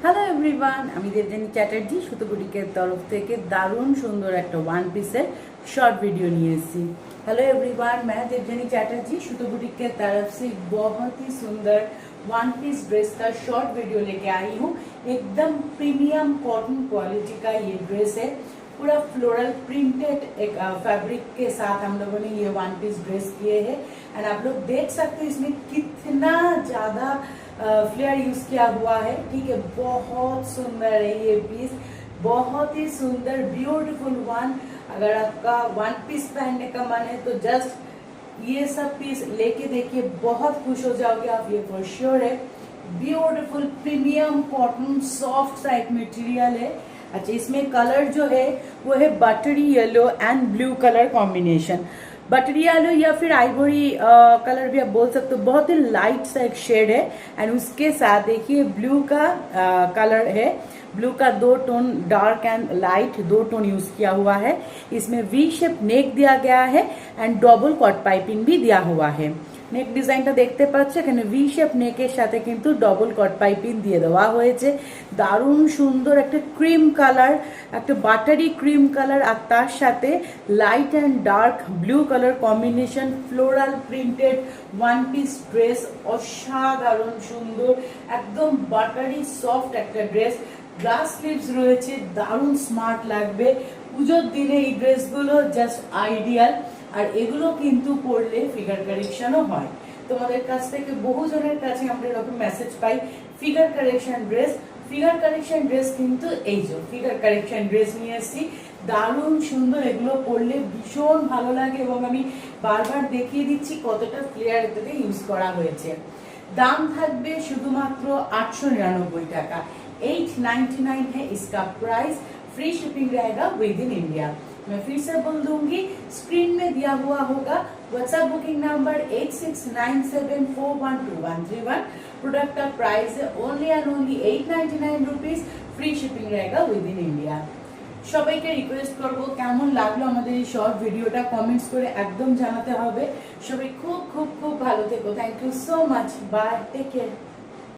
Hello everyone, আমি দেবযানী চ্যাটার্জি সুতো বুটিকের তরফ থেকে দারুণ সুন্দর একটা ওয়ান পিসের शॉर्ट वीडियो नहीं सी। हेलो एवरीवन, मैं देवजानी चैटर्जी सुतो बुटीक के तरफ से बहुत ही सुंदर वन पीस ड्रेस का शॉर्ट वीडियो लेके आई हूँ। एकदम प्रीमियम कॉटन क्वालिटी का ये ड्रेस है। पूरा फ्लोरल प्रिंटेड एक फैब्रिक के साथ हम लोगों ने ये वन पीस ड्रेस किए हैं। एंड आप लोग देख सकते हैं इसमें कितना ज्यादा फ्लेयर यूज किया हुआ है। ठीक है, बहुत सुंदर है ये पीस, बहुत ही सुंदर ब्यूटीफुल वन। अगर आपका वन पीस पहनने का मन है तो जस्ट ये सब पीस लेके देखिए, बहुत खुश हो जाओगे आप, ये फॉर श्योर है। Beautiful premium cotton soft side material है। अच्छा, इसमें कलर जो है वो है buttery yellow and blue colour combination. Buttery yellow या फिर आइवरी कलर भी आप बोल सकते हो, बहुत ही लाइट सा एक शेड है। एंड उसके साथ देखिए ब्लू का कलर है, ब्लू का दो टोन डार्क एंड लाइट दो टोन यूज किया हुआ है। इसमें वी शेप नेक दिया गया है एंड डबल कट पाइपिंग भी दिया हुआ है। নেক ডিজাইনটা দেখতে পাচ্ছ, এখানে ভি শেপ নেকের সাথে কিন্তু ডবল কট পাইপিং দিয়ে দেওয়া হয়েছে। দারুণ সুন্দর একটা ক্রিম কালার, একটা বাটারি ক্রিম কালার, আর তার সাথে light and dark blue colour combination floral printed one piece dress. অসাধারণ সুন্দর, একদম বাটারি সফট একটা ড্রেস। গ্লাস স্লিভস রয়েছে, দারুণ স্মার্ট লাগবে পুজোর দিনে এই ড্রেসগুলো, জাস্ট আইডিয়াল। আর এগুলো কিন্তু পরলে ফিগার কারেকশনও হয়। তোমাদের কাছ থেকে বহুজনের কাছে আমরা এরকম মেসেজ পাই figure correction dress. Figure correction dress কিন্তু এই যে ফিগার কারেকশন ড্রেস নিয়ে এসেছি, দারুণ সুন্দর। এগুলো পরলে ভীষণ ভালো লাগে এবং আমি বারবার দেখিয়ে দিচ্ছি কতটা ফ্লেয়ার এটাতে ইউজ করা হয়েছে। দাম থাকবে শুধুমাত্র 899 টাকা। 899 है इसका प्राइस। फ्री शिपिंग रहेगा विद इन इंडिया। मैं फिर से बोल दूंगी, स्क्रीन में दिया हुआ होगा व्हाट्सएप बुकिंग नंबर 8697412131। प्रोडक्ट का प्राइस है only and only 899 rupees. Free shipping रहेगा विद इन इंडिया। সবাইকে রিকোয়েস্ট করবো কেমন লাগলো আমাদের এই শর্ট ভিডিওটা কমেন্টস করে একদম জানাতে হবে। সবাই খুব খুব খুব ভালো থেকো। Thank you so much, bye, take care.